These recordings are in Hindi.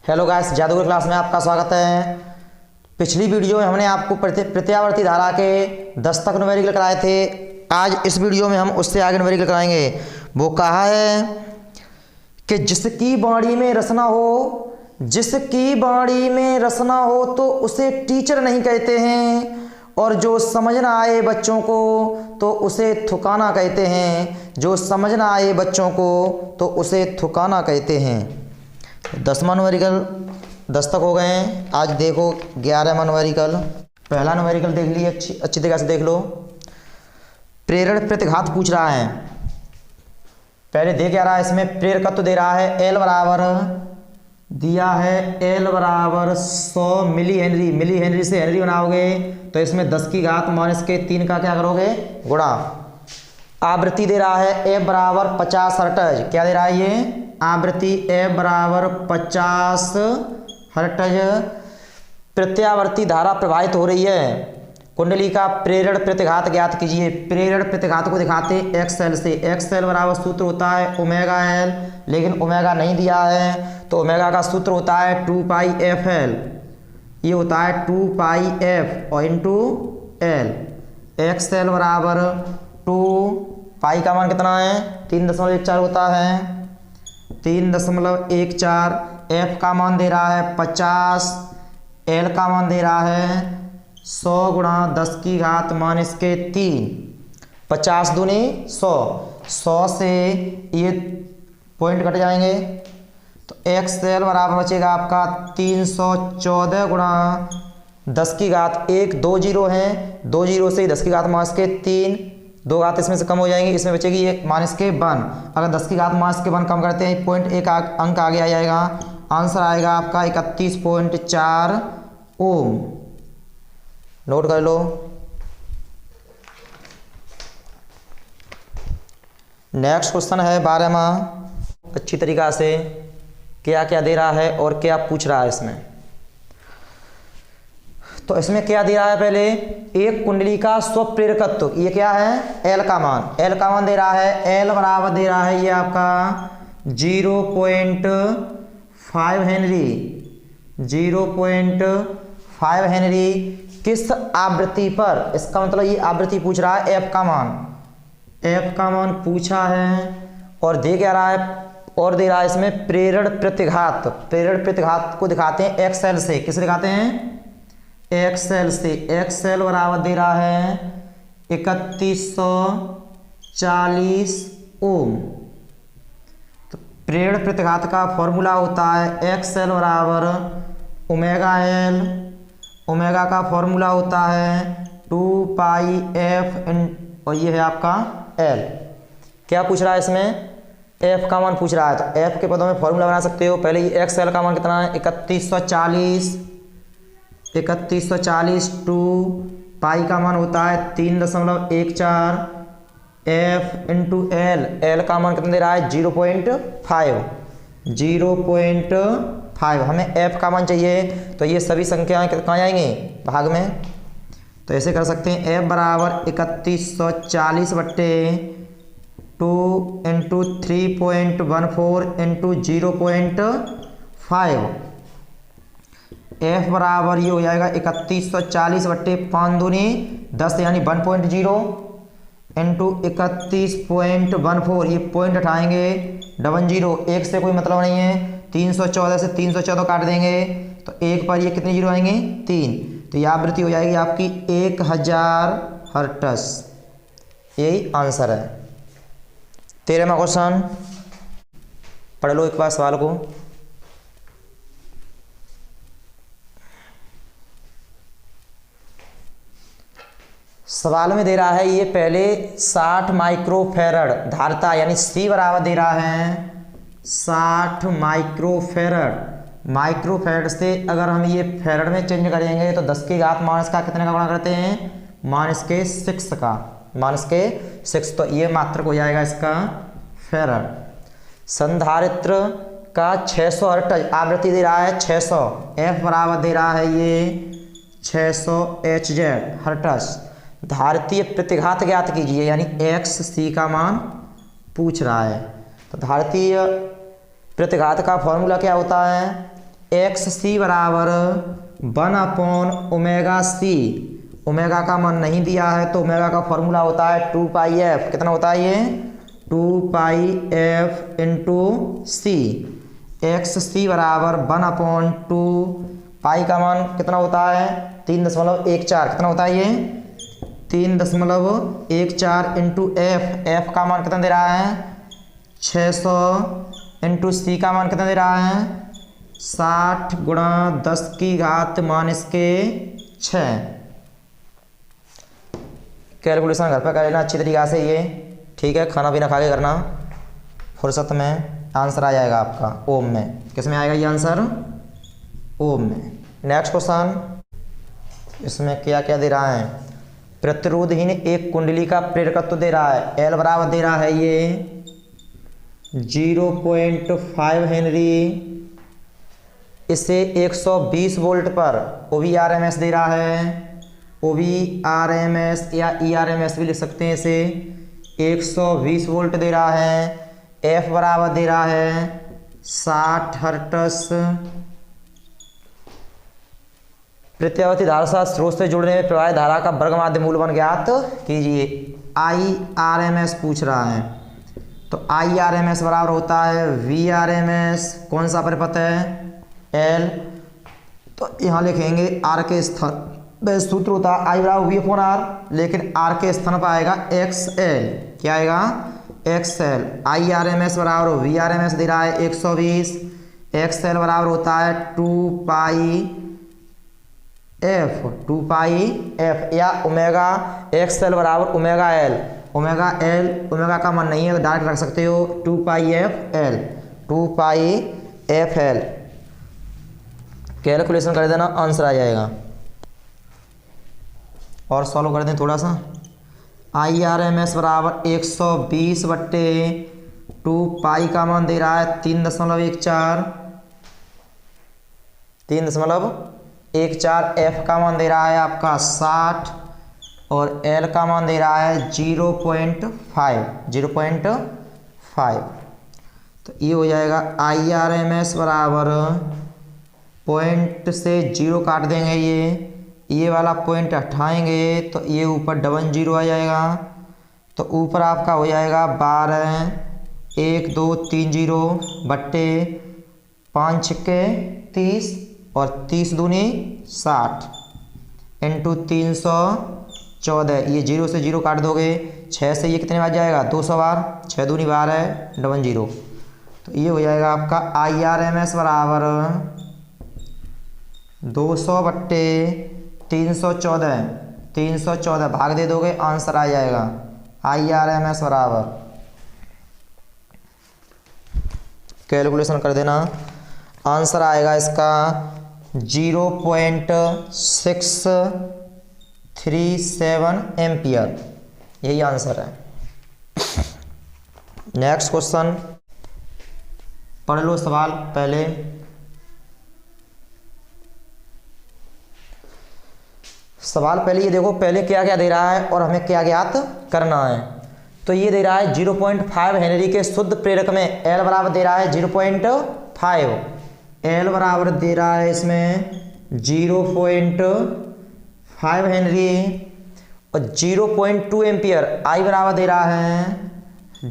हेलो गाइस, जादूगर क्लास में आपका स्वागत है। पिछली वीडियो में हमने आपको प्रत्यावर्ती धारा के 10 तक न्यूमेरिकल कराए थे। आज इस वीडियो में हम उससे आगे न्यूमेरिकल कराएंगे। वो कहा है कि जिसकी वाणी में रसना हो तो उसे टीचर नहीं कहते हैं, और जो समझ ना आए बच्चों को तो उसे थुकाना कहते हैं। जो समझ ना आए बच्चों को तो उसे थुकाना कहते हैं। 10वां न्यूमेरिकल 10 तक हो गए हैं। आज देखो 11वां न्यूमेरिकल। पहला न्यूमेरिकल देख लीजिए, अच्छी तरीके से देख लो। प्रेरण प्रतिघात पूछ रहा है। पहले दे क्या रहा है, इसमें प्रेरकत्व दे रहा है। एल बराबर दिया है, एल बराबर 100 मिली हेनरी। मिली हेनरी से हेनरी बनाओगे तो इसमें 10 की घात -3 का क्या करोगे, गुणा। आवृत्ति दे रहा है F बराबर 50 हर्ट्ज। क्या दे रहा है ये आवृत्ति F बराबर 50 हर्ट्ज। प्रत्यावर्ती धारा प्रवाहित हो रही है। कुंडली का प्रेरण प्रतिघात ज्ञात कीजिए। प्रेरण प्रतिघात को दिखाते XL से। XL बराबर सूत्र होता है ओमेगा L, लेकिन ओमेगा नहीं दिया है तो ओमेगा का सूत्र होता है 2πfL। ये होता है 2πf और इंटू L। XL बराबर 2 पाई का मान कितना है, 3.14 होता है, 3.14। F का मान दे रहा है 50, L का मान दे रहा है 100 गुणा 10 की घात -3। 50 दूनी 100, 100 से ये पॉइंट कट जाएंगे तो XL बराबर बचेगा आपका 314 गुणा 10 की घात 1, 2 जीरो हैं, 2 जीरो से 10 की घात -3, 2 घात इसमें से कम हो जाएंगी, इसमें बचेगी ये -1। अगर 10 की घात -1 कम करते हैं, पॉइंट एक अंक आगे आ जाएगा। आंसर आएगा आपका 31.4 ओम। नोट कर लो। नेक्स्ट क्वेश्चन है 12वां। अच्छी तरीका से क्या क्या दे रहा है और क्या पूछ रहा है इसमें। तो इसमें क्या दे रहा है, पहले एक कुंडली का स्वप्रेरकत्व, ये क्या है, L का मान। L का मान दे रहा है, L बराबर दे रहा है ये आपका 0.5 हेनरी। 0.5 हेनरी किस आवृत्ति पर, इसका मतलब ये आवृत्ति पूछ रहा है। F का मान, F का मान पूछा है और दे क्या रहा है, और दे रहा है इसमें प्रेरण प्रतिघात। प्रेरण प्रतिघात को दिखाते हैं XL से। किसे दिखाते हैं, XL से। XL बराबर दे रहा है 3140 ओम। तो प्रेरण प्रतिघात का फॉर्मूला होता है XL बराबर ओमेगा L। ओमेगा का फॉर्मूला होता है 2πf और ये है आपका L। क्या पूछ रहा है इसमें, F का मान पूछ रहा है। तो F के पदों में फॉर्मूला बना सकते हो। पहले ये XL का मान कितना है, 3140। 2 पाई का मान होता है 3.14। F इंटू L, L का मान कितना दे रहा है 0.5। 0.5 हमें F का मान चाहिए, तो ये सभी संख्याएं कहाँ जाएंगी, भाग में। तो ऐसे कर सकते हैं, F बराबर 3140 बट्टे 2 इंटू 3.14 इंटू 0.5। F बराबर ये हो जाएगा 3140 बट्टे 5 दूनी 10 यानी 1.0 इंटू 31.14। ये पॉइंट हटाएंगे 00, एक से कोई मतलब नहीं है। 314 से 314 काट देंगे तो एक पर ये कितने जीरो आएंगे, 3। तो ये आवृत्ति हो जाएगी आपकी 1000 हर्ट्ज। यही आंसर है। 13वां क्वेश्चन पढ़ लो एक बार सवाल को। सवाल में दे रहा है ये पहले 60 माइक्रोफेरड धारिता यानी C बराबर दे रहा है 60 माइक्रोफेरड। माइक्रोफेरड से अगर हम ये फेरड में चेंज करेंगे तो 10 की घात माइनस का कितने का गुणा करते हैं, -6 का, -6। तो ये मात्रक हो जाएगा इसका फेरड। संधारित्र का 600 हर्ट्ज आवृत्ति दे रहा है 600। F बराबर दे रहा है ये 600 Hz हर्ट्ज। धारितीय प्रतिघात ज्ञात कीजिए, यानी XC का मान पूछ रहा है। तो धारितीय प्रतिघात का फॉर्मूला क्या होता है, एक्स सी बराबर 1/ओमेगा सी। ओमेगा का मान नहीं दिया है तो ओमेगा का फॉर्मूला होता है 2 पाई एफ। कितना होता है ये? 2 पाई एफ इंटू सी। एक्स सी बराबर 1/2। पाई का मान कितना होता है? 3.14। कितना होता है ये? 3.14 इंटू एफ। एफ का मान कितना दे रहा है? 600 इंटू सी का मान कितना दे रहा है? 60 गुणा 10⁻⁶। कैलकुलेशन घर पर कर लेना अच्छी तरीक़ा से ये, ठीक है। खाना पीना खा के करना, फुर्सत में आंसर आ जाएगा आपका ओम में। किस में आएगा ये आंसर? ओम में। नेक्स्ट क्वेश्चन, इसमें क्या क्या दे रहा है? प्रतिरोधहीन एक कुंडली का प्रेरकत्व दे रहा है। एल बराबर दे रहा है ये 0.5 हेनरी। इसे 120 वोल्ट पर OVRMS दे रहा है। OVRMS या ERMS भी लिख सकते हैं इसे। 120 वोल्ट दे रहा है। F बराबर दे रहा है 60 हर्ट्ज। प्रत्यावर्ती धारा साथ स्रोत से जुड़ने में प्रवाह धारा का वर्ग माध्य मूलवन ज्ञात कीजिए। IRMS पूछ रहा है तो IRMS बराबर होता है VRMS। कौन सा परिपथ है? L। तो यहाँ लिखेंगे R के स्थान पे सूत्र होता है I बराबर V/R, लेकिन R के स्थान पर आएगा XL। क्या आएगा? XL। IRMS बराबर VRMS दे रहा है 120। XL बराबर होता है 2 पाई F या ओमेगा। XL बराबर ओमेगा L। ओमेगा का मान नहीं है तो डायरेक्ट रख सकते हो 2 पाई FL। 2 पाई FL। कैलकुलेशन कर देना, आंसर आ जाएगा। और सॉल्व कर दें थोड़ा सा। IRMS बराबर 120/2 पाई का मान दे रहा है 3.14। F का मान दे रहा है आपका 60 और L का मान दे रहा है 0.5। तो ये हो जाएगा IRMS बराबर पॉइंट से 0 काट देंगे, ये वाला पॉइंट हटाएंगे तो ये ऊपर 00 आ जाएगा। तो ऊपर आपका हो जाएगा 12 1 2 3 0 बट्टे 5 6 30 और 30 दूनी 60 इंटू 314। ये 0 से 0 काट दोगे, 6 से ये कितने बार जाएगा? 200 बार। 6 दूनी 12 00। तो ये हो जाएगा आपका IRMS बराबर 200/314 भाग दे दोगे, आंसर आ जाएगा IRMS बराबर। कैलकुलेशन कर देना, आंसर आएगा इसका 0.637 एम्पियर। यही आंसर है। नेक्स्ट क्वेश्चन पढ़ लो सवाल पहले। सवाल पहले ये देखो, पहले क्या क्या दे रहा है और हमें क्या ज्ञात करना है। तो ये दे रहा है 0.5 हेनरी के शुद्ध प्रेरक में L बराबर दे रहा है 0.5। L बराबर दे रहा है इसमें 0.5 हेनरी और 0.2 एम्पियर। I बराबर दे रहा है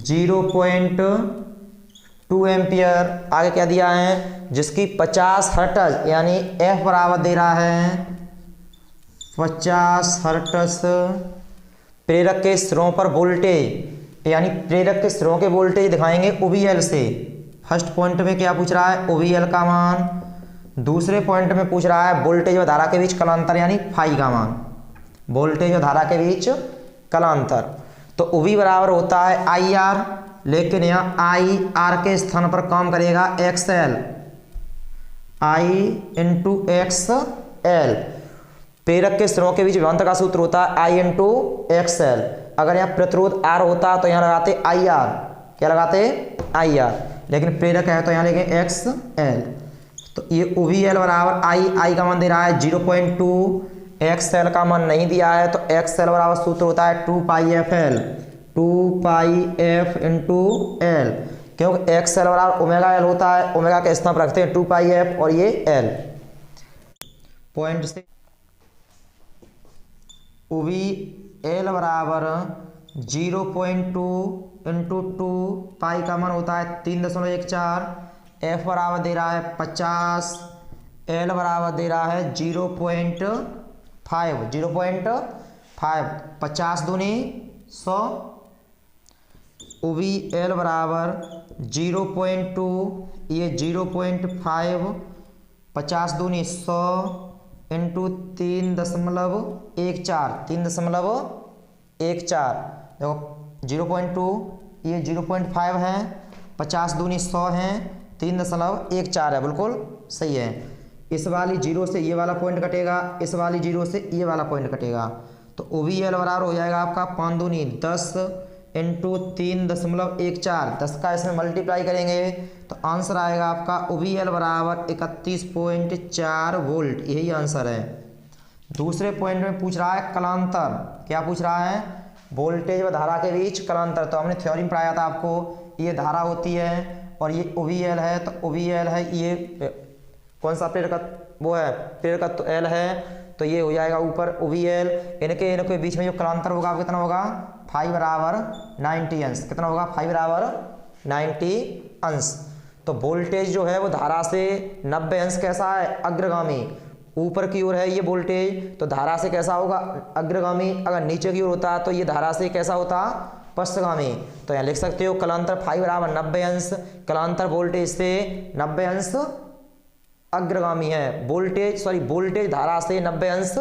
0.2 एम्पियर। आगे क्या दिया है? जिसकी 50 हर्ट्ज यानी F बराबर दे रहा है 50 हर्ट्ज। प्रेरक के सिरों पर वोल्टेज यानी प्रेरक के सिरों के वोल्टेज दिखाएंगे OVL से। फर्स्ट पॉइंट में क्या पूछ रहा है? OVL का मान। दूसरे पॉइंट में पूछ रहा है वोल्टेज और धारा के बीच कलांतर यानी फाई का मान। वोल्टेज और धारा के बीच कलांतर। तो OV बराबर होता है IR, लेकिन यहाँ IR के स्थान पर काम करेगा XL। I into XL। प्रेरक के सिरों के बीच विभवांतर का सूत्र होता है I इंटू XL। अगर यहाँ प्रतिरोध R होता तो यहाँ लगाते IR। क्या लगाते? IR। लेकिन प्रेरक है तो यहाँ लेंगे XL। तो ये OVL बराबर I का मान दे रहा है 0.2। XL का मान नहीं दिया है तो XL बराबर सूत्र होता है 2 पाई FL। 2 पाई F इंटू L। क्योंकि एक्स एल बराबर ओमेगा एल होता है, ओमेगा का स्थान रखते हैं 2 पाई एफ और ये एल। पॉइंट से ओवी एल बराबर 0.2 इंटू 2 पाई का मान होता है 3.14, एफ बराबर दे रहा है 50, एल बराबर दे रहा है 0.5, 0.5, 50 दूनी 100, ओवी एल बराबर 0.2, ये 0.5, 50 दूनी 100 इंटू 3.14, देखो 0.2, ये 0.5 है, 50 दूनी 100 है, 3.14 है, बिल्कुल सही है। इस वाली जीरो से ये वाला पॉइंट कटेगा, इस वाली जीरो से ये वाला पॉइंट कटेगा, तो ओ वी एल बराबर हो जाएगा आपका 5 दूनी 10 इंटू 3.14, 10 का इसमें मल्टीप्लाई करेंगे तो आंसर आएगा आपका ओ वी एल बराबर 31.4 वोल्ट, यही आंसर है। दूसरे पॉइंट में पूछ रहा है कलांतर, क्या पूछ रहा है? वोल्टेज व धारा के बीच कलांतर। तो हमने थ्योरी में पढ़ाया था आपको, ये धारा होती है और ये ओ वी एल है, तो ओ वी एल है, ये कौन सा प्रेरकत्व, वो है प्रेरकत्व तो एल है, तो ये हो जाएगा ऊपर ओ वी एल, इनके बीच में जो कलांतर होगा वो कितना होगा? 5 बराबर 90 अंश। कितना होगा? 5 बराबर 90 अंश। तो वोल्टेज जो है वो धारा से 90 अंश कैसा है? अग्रगामी, ऊपर की ओर है ये वोल्टेज, तो धारा से कैसा होगा? अग्रगामी। अगर नीचे की ओर होता तो ये धारा से कैसा होता? पश्चगामी। तो यहाँ लिख सकते हो कलांतर 5 बराबर 90 अंश, कलांतर वोल्टेज से 90 अंश अग्रगामी है, वोल्टेज धारा से 90 अंश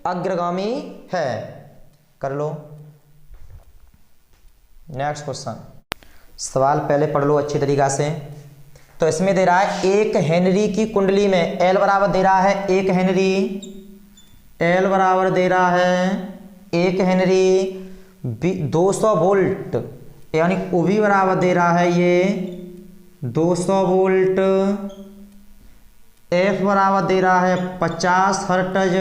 अग्रगामी है। कर लो नेक्स्ट क्वेश्चन। सवाल पहले पढ़ लो अच्छी तरीका से। तो इसमें दे रहा है 1 हेनरी की कुंडली में एल बराबर दे रहा है 1 हेनरी, एल बराबर दे रहा है 1 हेनरी 200 वोल्ट, यानी ओवी बराबर दे रहा है ये 200 वोल्ट, एफ बराबर दे रहा है 50 हर्ट्ज।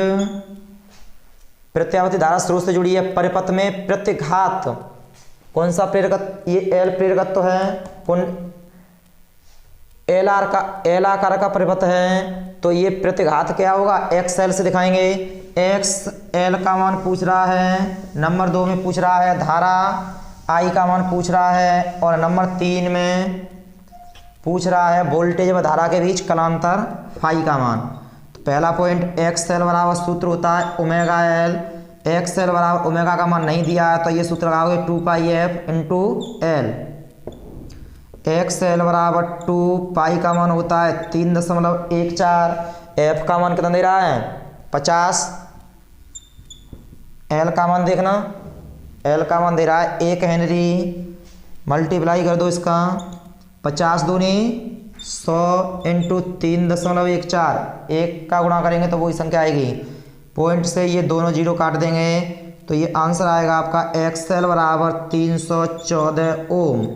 प्रत्यावर्ती धारा स्रोत से जुड़ी है, परिपथ में प्रत्याघात, कौन सा प्रेरकत्व? ये एल प्रेरकत्व है, एल आकार का परिपथ है, तो ये प्रत्याघात क्या होगा? एक्स एल से दिखाएंगे। एक्स एल का मान पूछ रहा है, नंबर 2 में पूछ रहा है धारा आई का मान पूछ रहा है, और नंबर 3 में पूछ रहा है वोल्टेज व धारा के बीच कलांतर फाई का मान। तो पहला पॉइंट एक्स एल बराबर सूत्र होता है ओमेगा एल, एक्स एल बराबर ओमेगा का मान नहीं दिया है तो ये सूत्र लगाओगे 2 pi F into L. X L बराबर 2 पाई का मान होता है 3.14, एफ का मान कितना दे रहा है? 50, एल का मान देखना, एल का मान दे रहा है 1 हेनरी, मल्टीप्लाई कर दो इसका, 50 दूनी 100 इंटू 3.14, 1 का गुणा करेंगे तो वही संख्या आएगी। पॉइंट से ये दोनों जीरो काट देंगे तो ये आंसर आएगा आपका एक्स एल बराबर 314 ओम,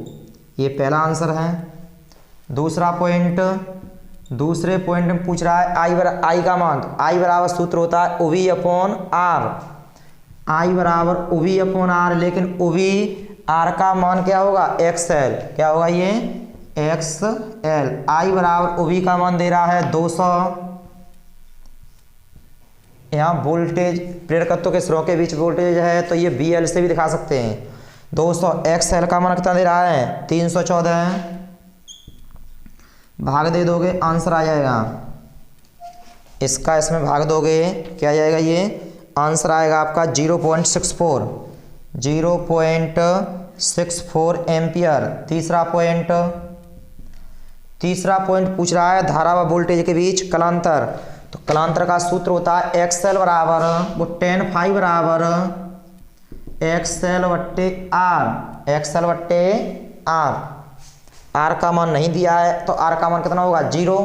ये पहला आंसर है। दूसरा पॉइंट, दूसरे पॉइंट में पूछ रहा है आई का मान, तो आई बराबर सूत्र होता है ओवी अपॉन आर, आई बराबर ओवी अपॉन आर, लेकिन ओवी आर का मान क्या होगा? एक्स एल, क्या होगा ये? X L. आई बराबर ओवी का मान दे रहा है 200, यहाँ वोल्टेज प्रेरकत्व के स्रोत के बीच वोल्टेज है तो ये बी एल से भी दिखा सकते हैं। 200, एक्स एल का मान कितना दे रहा है? 314, भाग दे दोगे आंसर आ जाएगा इसका, इसमें भाग दोगे क्या आ जाएगा? ये आंसर आएगा आपका 0.64, 0.64 एम्पियर। तीसरा पॉइंट पूछ रहा है धारा व वोल्टेज के बीच कलांतर। तो कलांतर का सूत्र होता है एक्स एल बराबर वो tan फाई बराबर एक्स एल बट्टे आर, एक्स एल बट्टे आर। आर का मान नहीं दिया है तो आर का मान कितना होगा? 0।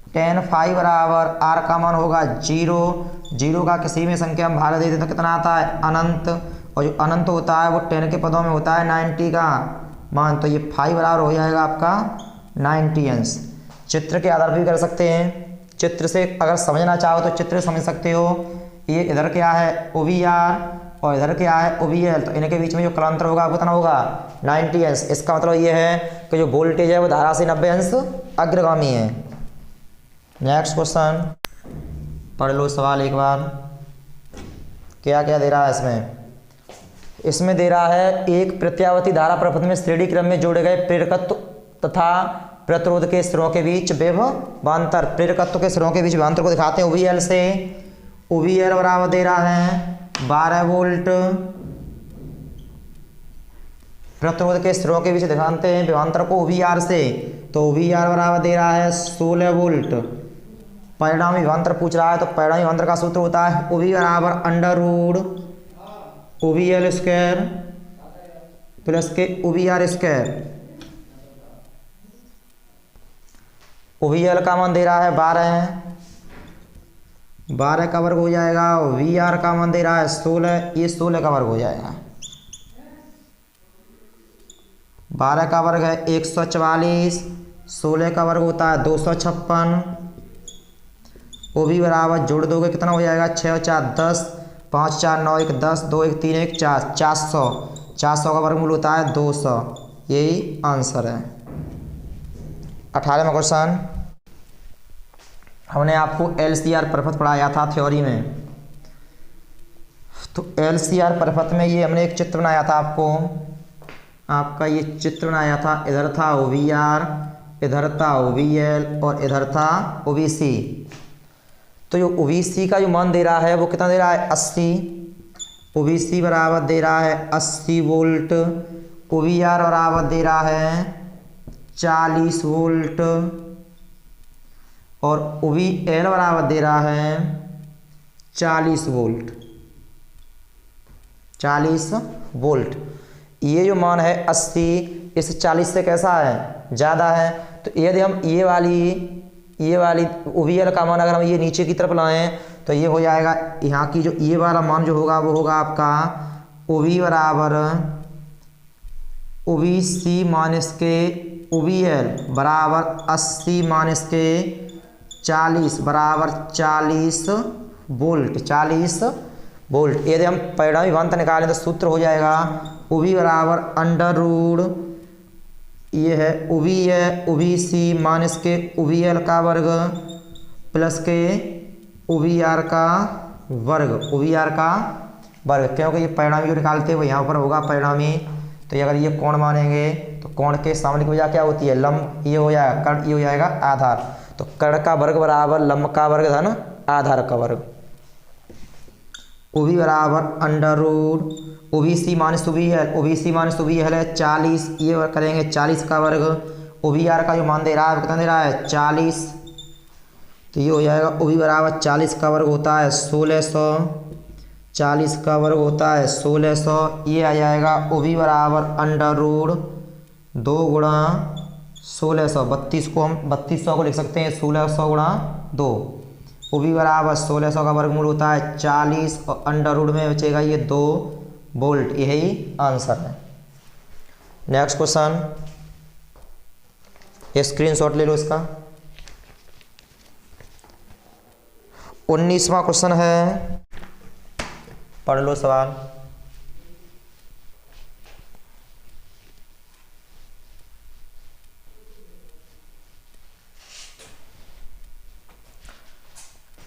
tan फाई बराबर आर का मान होगा 0, 0 का किसी में संख्या में भाग दे देते तो कितना आता है? अनंत, और जो अनंत होता है वो 10 के पदों में होता है 90 का मान, तो ये फाई बराबर हो जाएगा आपका 90 अंश। चित्र के आधार पर भी कर सकते हैं, चित्र से अगर समझना चाहो तो चित्र समझ सकते हो। ये इधर क्या है? ओ वी आर, और इधर क्या है? ओ वी एल, तो इनके बीच में जो कलांतर होगा वो कितना होगा? 90 अंश। इसका मतलब ये है कि जो वोल्टेज है वो धारा से 90 अंश अग्रगामी है। नेक्स्ट क्वेश्चन पढ़ लो सवाल एक बार। क्या क्या दे रहा है इसमें? इसमें दे रहा है एक प्रत्यावर्ती धारा प्रपथ में श्रेणी क्रम में जोड़े गए प्रेरकत्व तथा प्रतिरोध के सिरों के बीच विभवांतर। प्रेरकत्व के सिरों के बीच विभवांतर को दिखाते हैं OVL से। OVL बराबर दे रहा है 12 वोल्ट। प्रतिरोध के सिरों के बीच दिखाते हैं विभवांतर को OVR से, तो OVR बराबर दे रहा है 16 वोल्ट। परिणामी विभवांतर पूछ रहा है, तो परिणामी विभवांतर का सूत्र होता है OV बराबर under root OVL square plus के OVR स्क्वायर। OVL का मान दे रहा है 12 का वर्ग हो जाएगा। VR का मान दे रहा है 16, ये 16 का वर्ग हो जाएगा। 12 का वर्ग है 144, 16 का वर्ग होता है 256। OV बराबर जोड़ दोगे कितना हो जाएगा? 6 और 4 10, 5 4 9 1 10, 2 1 3 1 4, 400 का वर्गमूल होता है 200। यही आंसर है। 18वां क्वेश्चन, हमने आपको LCR प्रपथ पढ़ाया था थ्योरी में। तो LCR प्रपथ में ये हमने एक चित्र बनाया था आपका ये चित्र बनाया था। इधर था OVR, इधर था OVL और इधर था OVC। तो जो OVC का जो मान दे रहा है वो कितना दे रहा है? 80। OVC बराबर दे रहा है 80 वोल्ट। OVR बराबर दे रहा है 40 वोल्ट और OVL बराबर दे रहा है 40 वोल्ट। 40 वोल्ट। ये जो मान है 80 इस 40 से कैसा है? ज़्यादा है। तो यदि हम ये वाली OVL का मान अगर हम ये नीचे की तरफ लाएं तो ये हो जाएगा, यहाँ की जो ये वाला मान जो होगा वो होगा आपका OV बराबर OVC माइनस के OVL बराबर 80 माइनस के 40 बराबर 40 वोल्ट। 40 वोल्ट। यदि हम परिणामी विभवांतर निकालें तो सूत्र हो जाएगा OV बराबर अंडर रूट, ये है OV है OVC माइनस के OVL का वर्ग प्लस के OVR का वर्ग। OVR का वर्ग, क्योंकि ये परिणामी जो निकालते हैं वो यहाँ पर होगा परिणामी। तो ये अगर ये कोण मानेंगे तो कोण के सामने की वजह क्या होती है? लंब। ये हो जाएगा कर्ण, ये हो जाएगा आधार। तो कर्ण का वर्ग बराबर लंब का वर्ग धन आधार का वर्ग। OV बराबर under root OVC minus OVL है 40, ये करेंगे 40 का वर्ग। OVR का जो मान दे रहा है कितना दे रहा है? 40। तो ये हो जाएगा OV बराबर 40 का वर्ग होता है 1600, 40 का वर्ग होता है 1600। ये आ जाएगा OV बराबर अंडर रूट 2 गुणा 1600। 32 को हम 3200 को लिख सकते हैं 1600 गुणा 2। OV बराबर 1600 का वर्गमूल होता है 40 और अंडर रूट में बचेगा ये 2 वोल्ट। यही आंसर है। नेक्स्ट क्वेश्चन, ये स्क्रीनशॉट ले लो इसका। 19वां क्वेश्चन है, पढ़ लो सवाल।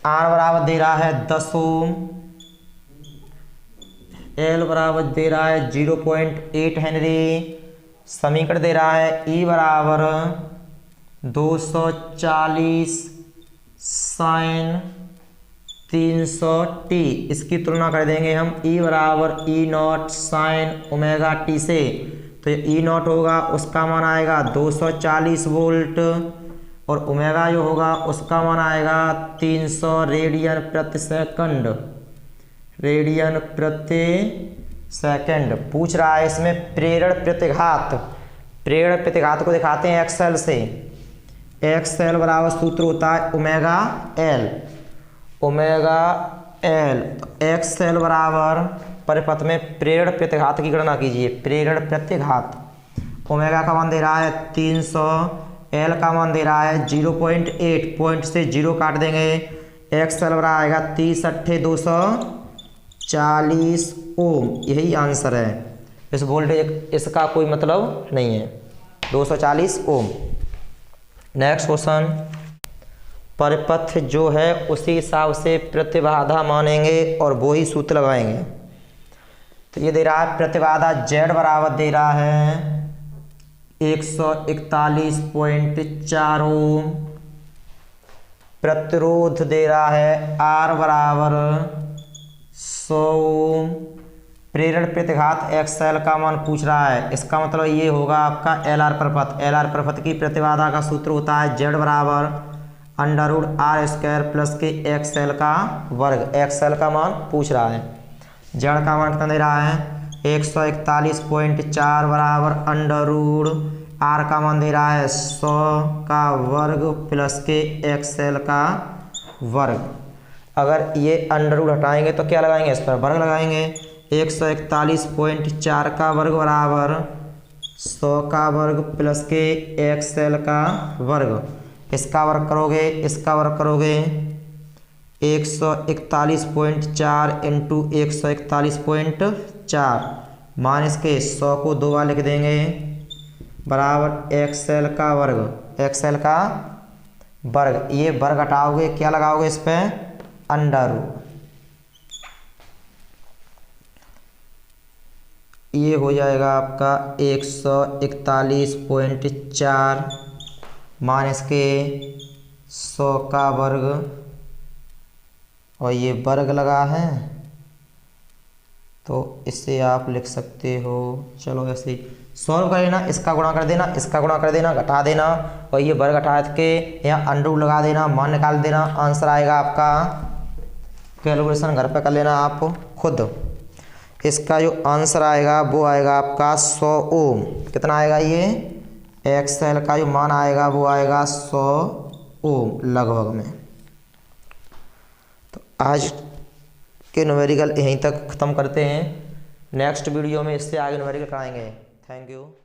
R बराबर दे रहा है 10 ओम, L बराबर दे रहा है 0.8 हेनरी। समीकरण दे रहा है E बराबर 240 साइन 300t। इसकी तुलना कर देंगे हम E बराबर E0 साइन ओमेगा t से। तो ये E0 होगा उसका मान आएगा 240 वोल्ट और ओमेगा जो होगा उसका मान आएगा 300 रेडियन प्रति सेकंड। रेडियन प्रति सेकंड पूछ रहा है इसमें प्रेरण प्रतिघात। प्रेरण प्रतिघात को दिखाते हैं XL से। XL बराबर सूत्र होता है omega L। Omega L XL बराबर परिपथ में प्रेरण प्रतिघात की गणना कीजिए। प्रेरण प्रतिघात ओमेगा का मान दे रहा है 300, L का मान दे रहा है 0.8, पॉइंट से 0 काट देंगे। XL बराबर आएगा 30 अट्ठे 240 ओम। यही आंसर है। इस वोल्टेज इसका कोई मतलब नहीं है। 240 ओम। नेक्स्ट क्वेश्चन, परिपथ जो है उसी हिसाब से प्रतिबाधा मानेंगे और वो ही सूत्र लगाएंगे। तो ये दे रहा है प्रतिबाधा Z बराबर दे रहा है 141.4 ओम, प्रतिरोध दे रहा है R बराबर 100 ओम, प्रेरण प्रतिघात XL का मान पूछ रहा है। इसका मतलब ये होगा आपका LR प्रपथ। LR प्रपथ की प्रतिबाधा का सूत्र होता है Z बराबर √R² प्लस के XL का वर्ग। XL का मान पूछ रहा है, Z का मान कितना दे रहा है 141.4 बराबर √R का मान दे रहा है 100 का वर्ग प्लस के XL का वर्ग। अगर ये √ हटाएंगे तो क्या लगाएंगे, इस पर वर्ग लगाएंगे। 141.4 का वर्ग बराबर 100 का वर्ग प्लस के XL का वर्ग। इसका वर्ग करोगे, इसका वर्ग करोगे 141.4 इंटू 141.4 माइनस के 100 को 2 बार लिख देंगे बराबर XL का वर्ग। XL का वर्ग, ये वर्ग हटाओगे क्या लगाओगे इस पे √ ये हो जाएगा आपका 141.4 माइनस के 100 का वर्ग और ये वर्ग लगा है तो इसे आप लिख सकते हो। चलो ऐसे सॉल्व कर लेना, इसका गुणा कर देना, इसका गुणा कर देना, घटा देना और ये वर्ग हटा के यहाँ √ लगा देना, मान निकाल देना। आंसर आएगा आपका, कैलकुलेशन घर पे कर लेना आप खुद। इसका जो आंसर आएगा वो आएगा आपका 100 ओम। कितना आएगा ये XL का जो मान आएगा वो आएगा 100 ओम लगभग में। तो आज के न्यूमेरिकल यहीं तक ख़त्म करते हैं। नेक्स्ट वीडियो में इससे आगे न्यूमेरिकल कराएंगे। Thank you.